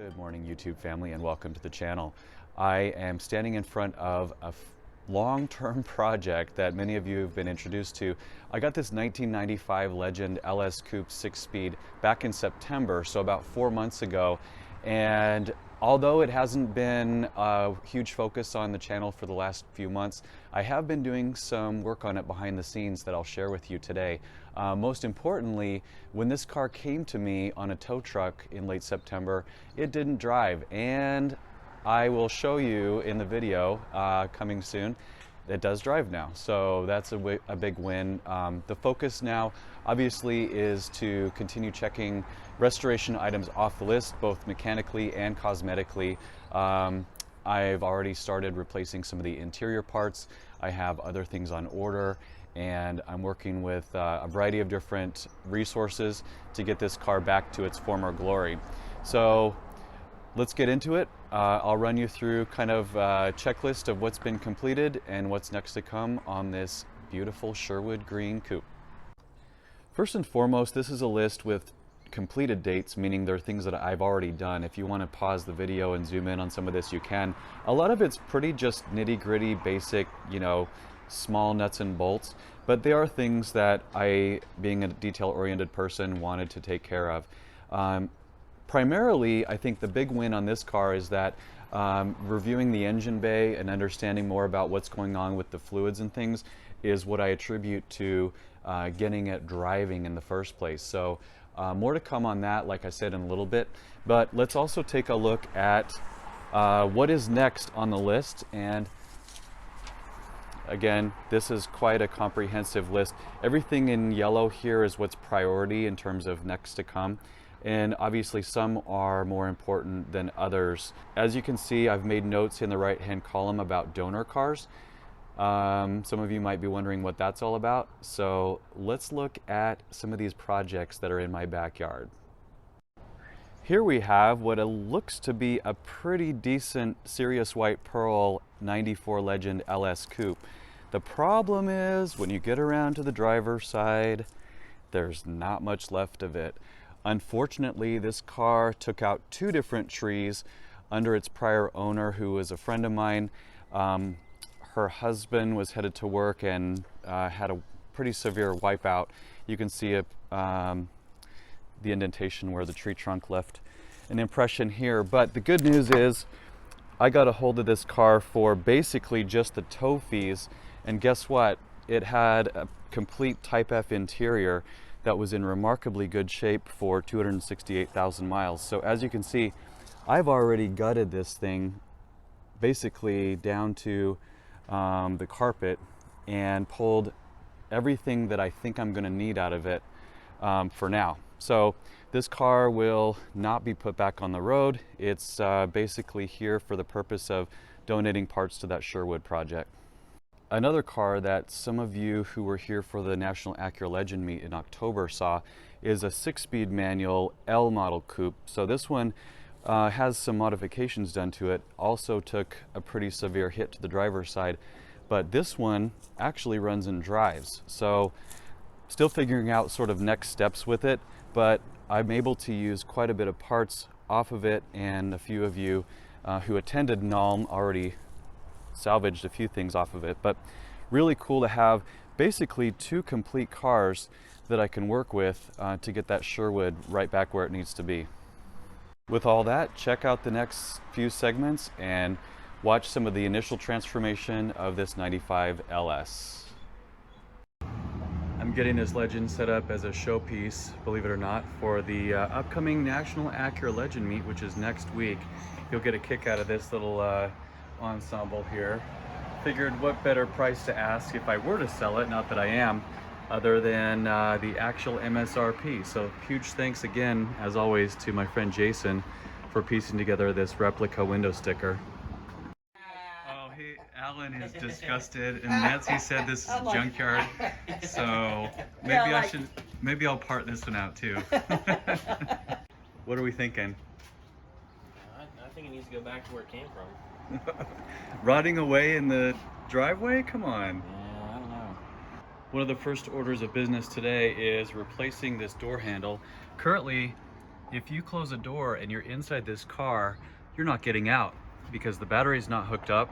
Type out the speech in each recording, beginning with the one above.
Good morning, YouTube family, and welcome to the channel. I am standing in front of a long-term project that many of you have been introduced to. I got this 1995 Legend LS Coupe 6-speed back in September, so about 4 months ago. And although it hasn't been a huge focus on the channel for the last few months, I have been doing some work on it behind the scenes that I'll share with you today. Most importantly, when this car came to me on a tow truck in late September, it didn't drive, and I will show you in the video coming soon. It does drive now, so that's a big win. The focus now obviously is to continue checking restoration items off the list, both mechanically and cosmetically. I've already started replacing some of the interior parts. I have other things on order, and I'm working with a variety of different resources to get this car back to its former glory. So let's get into it. I'll run you through kind of a checklist of what's been completed and what's next to come on this beautiful Sherwood green coupe. First and foremost, this is a list with completed dates, meaning there are things that I've already done. If you want to pause the video and zoom in on some of this, you can. A lot of it's pretty just nitty-gritty, basic, small nuts and bolts, but they are things that I, being a detail-oriented person, wanted to take care of. Primarily, I think the big win on this car is that reviewing the engine bay and understanding more about what's going on with the fluids and things is what I attribute to getting it driving in the first place. So more to come on that, like I said, in a little bit. But let's also take a look at what is next on the list. And again, this is quite a comprehensive list. Everything in yellow here is what's priority in terms of next to come. And obviously some are more important than others. As you can see, I've made notes in the right-hand column about donor cars. Some of you might be wondering what that's all about. So let's look at some of these projects that are in my backyard. Here we have what looks to be a pretty decent Sirius White Pearl 94 Legend LS Coupe. The problem is when you get around to the driver's side, there's not much left of it. Unfortunately, this car took out 2 different trees under its prior owner, who was a friend of mine. Her husband was headed to work and had a pretty severe wipeout. You can see the indentation where the tree trunk left an impression here. But the good news is I got a hold of this car for basically just the tow fees. And guess what? It had a complete Type F interior that was in remarkably good shape for 268,000 miles. So as you can see, I've already gutted this thing basically down to the carpet and pulled everything that I think I'm gonna need out of it for now. So this car will not be put back on the road. It's basically here for the purpose of donating parts to that Sherwood project. Another car that some of you who were here for the National Acura Legend meet in October saw is a 6-speed manual L model coupe. So this one has some modifications done to it. Also took a pretty severe hit to the driver's side, but this one actually runs and drives. So still figuring out sort of next steps with it, but I'm able to use quite a bit of parts off of it, and a few of you who attended NALM already salvaged a few things off of it. But really cool to have basically 2 complete cars that I can work with to get that Sherwood right back where it needs to be. With all that, check out the next few segments and watch some of the initial transformation of this 95 LS. I'm getting this Legend set up as a showpiece, believe it or not, for the upcoming National Acura Legend meet, which is next week. You'll get a kick out of this little ensemble here. Figured what better price to ask if I were to sell it, not that I am, other than the actual MSRP. So huge thanks again, as always, to my friend Jason for piecing together this replica window sticker. Oh, hey, Alan is disgusted, and Nancy said this is a junkyard, so maybe I'll part this one out too. What are we thinking? I think it needs to go back to where it came from. Rotting away in the driveway? Come on. Yeah, I don't know. One of the first orders of business today is replacing this door handle. Currently, If you close a door and you're inside this car, you're not getting out because the battery is not hooked up.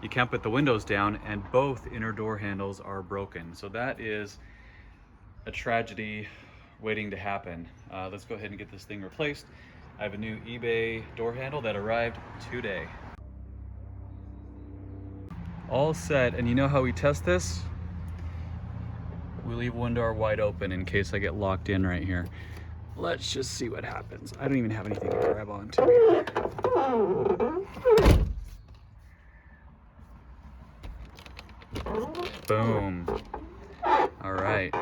You can't put the windows down, and both inner door handles are broken. So that is a tragedy waiting to happen. Let's go ahead and get this thing replaced. I have a new eBay door handle that arrived today. All set, and you know how we test this? We leave one door wide open in case I get locked in right here. Let's just see what happens. I don't even have anything to grab onto here. Boom. All right.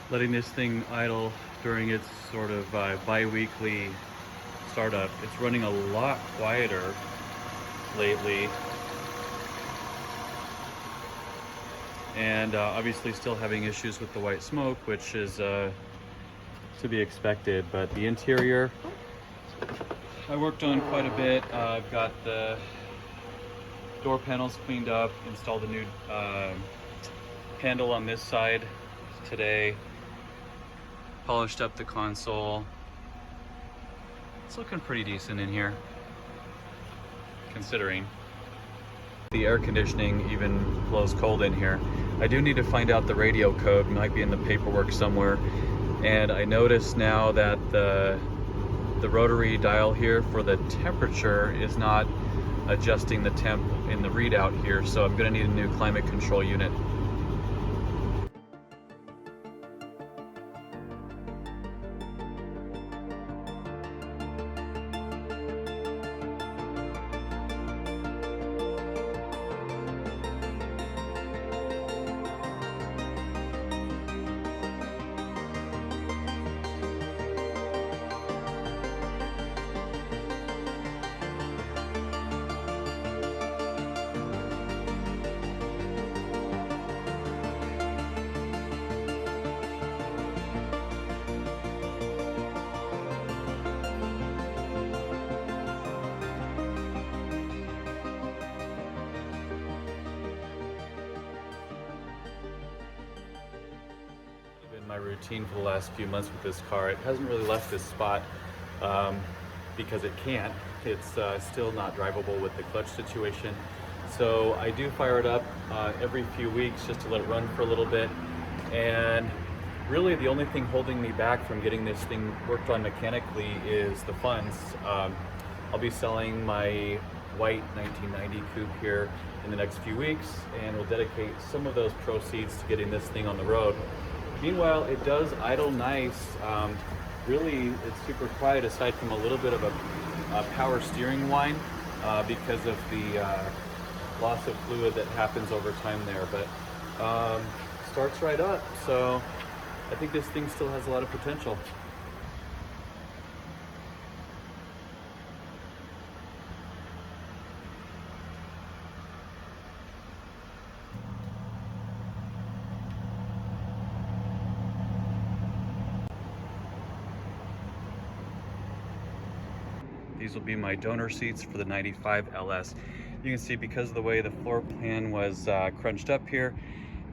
Letting this thing idle during its sort of bi-weekly startup. It's running a lot quieter lately. And obviously still having issues with the white smoke, which is to be expected. But the interior, I worked on quite a bit. I've got the door panels cleaned up, installed a new handle on this side today, polished up the console. It's looking pretty decent in here, considering. The air conditioning even blows cold in here. I do need to find out the radio code, it might be in the paperwork somewhere. And I notice now that the rotary dial here for the temperature is not adjusting the temp in the readout here, so I'm gonna need a new climate control unit. My routine for the last few months with this car. It hasn't really left this spot because it can't. It's still not drivable with the clutch situation. So I do fire it up every few weeks just to let it run for a little bit. And really the only thing holding me back from getting this thing worked on mechanically is the funds. I'll be selling my white 1990 coupe here in the next few weeks, and we'll dedicate some of those proceeds to getting this thing on the road. Meanwhile, it does idle nice. Really, it's super quiet aside from a little bit of a power steering whine because of the loss of fluid that happens over time there. But starts right up, so I think this thing still has a lot of potential. These will be my donor seats for the 95 LS. You can see because of the way the floor plan was crunched up here,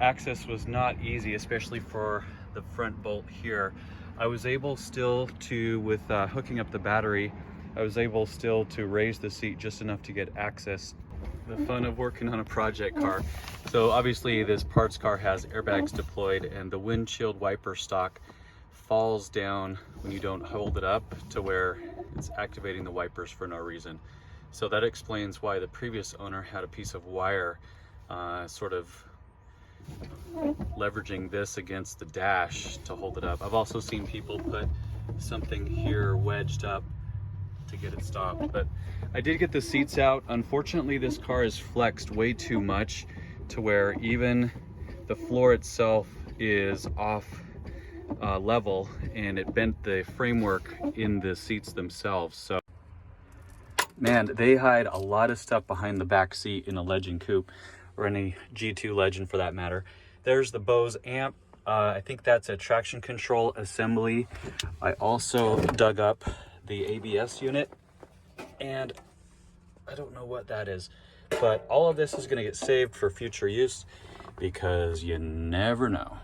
access was not easy, especially for the front bolt here. I was able still to, with hooking up the battery, I was able still to raise the seat just enough to get access. The fun of working on a project car. So obviously this parts car has airbags deployed, and the windshield wiper stock falls down when you don't hold it up to where it's activating the wipers for no reason. So that explains why the previous owner had a piece of wire sort of leveraging this against the dash to hold it up. I've also seen people put something here wedged up to get it stopped, but I did get the seats out. Unfortunately, this car is flexed way too much to where even the floor itself is off level, and it bent the framework in the seats themselves. So man, they hide a lot of stuff behind the back seat in a Legend coupe, or any G2 Legend for that matter. There's the Bose amp. I think that's a traction control assembly. I also dug up the ABS unit. and I don't know what that is, but all of this is going to get saved for future use because you never know.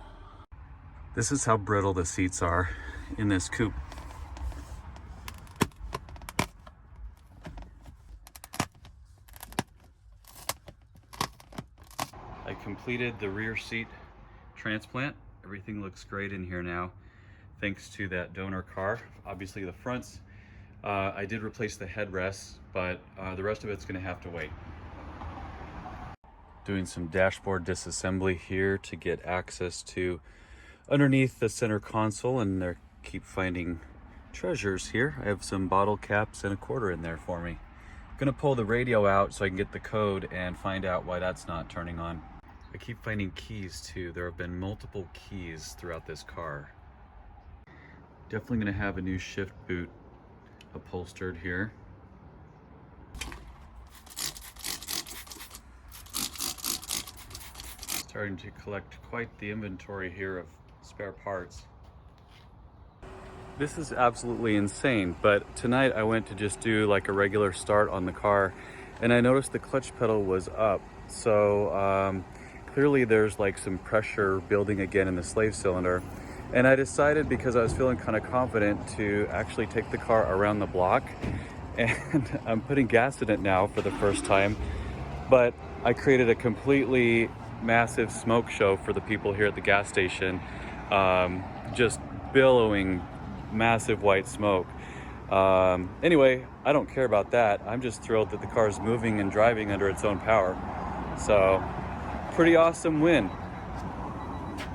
This is how brittle the seats are in this coupe. I completed the rear seat transplant. Everything looks great in here now, thanks to that donor car. Obviously the fronts, I did replace the headrests, but the rest of it's gonna have to wait. Doing some dashboard disassembly here to get access to underneath the center console, and they keep finding treasures here. I have some bottle caps and a quarter in there for me. I'm gonna pull the radio out so I can get the code and find out why that's not turning on. I keep finding keys too. There have been multiple keys throughout this car. Definitely gonna have a new shift boot upholstered here. Starting to collect quite the inventory here of spare parts. This is absolutely insane, but tonight I went to just do like a regular start on the car, and I noticed the clutch pedal was up. So clearly there's like some pressure building again in the slave cylinder. And I decided, because I was feeling kind of confident, to actually take the car around the block. And I'm putting gas in it now for the first time, but I created a completely massive smoke show for the people here at the gas station, just billowing massive white smoke. Anyway, I don't care about that. I'm just thrilled that the car is moving and driving under its own power. So, pretty awesome win.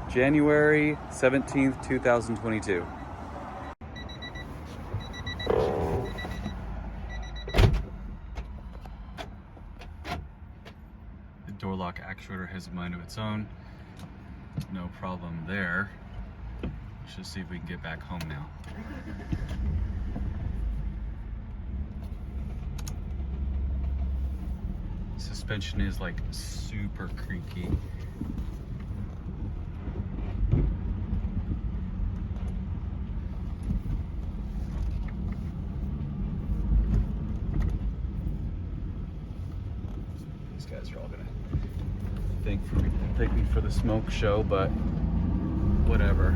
January 17th, 2022. The door lock actuator has a mind of its own. No problem there. Let's just see if we can get back home now. Suspension is like super creaky. These guys are all gonna thank me for the smoke show, but whatever.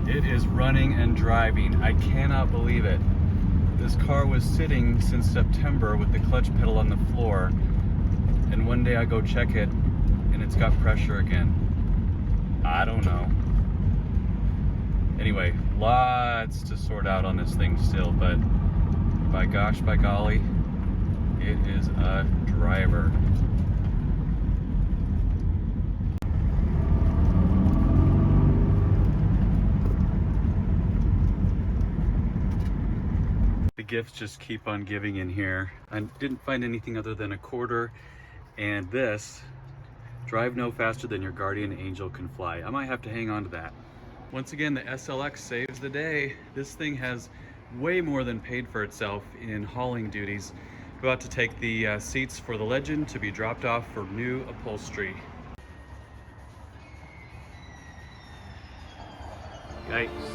It is running and driving. I cannot believe it. This car was sitting since September with the clutch pedal on the floor, and one day I go check it and it's got pressure again. I don't know. Anyway, lots to sort out on this thing still, but by gosh, by golly, it is a driver. The gifts just keep on giving in here. I didn't find anything other than a quarter and this: drive no faster than your guardian angel can fly. I might have to hang on to that. Once again, the SLX saves the day. This thing has way more than paid for itself in hauling duties. About to take the seats for the Legend to be dropped off for new upholstery. Yikes.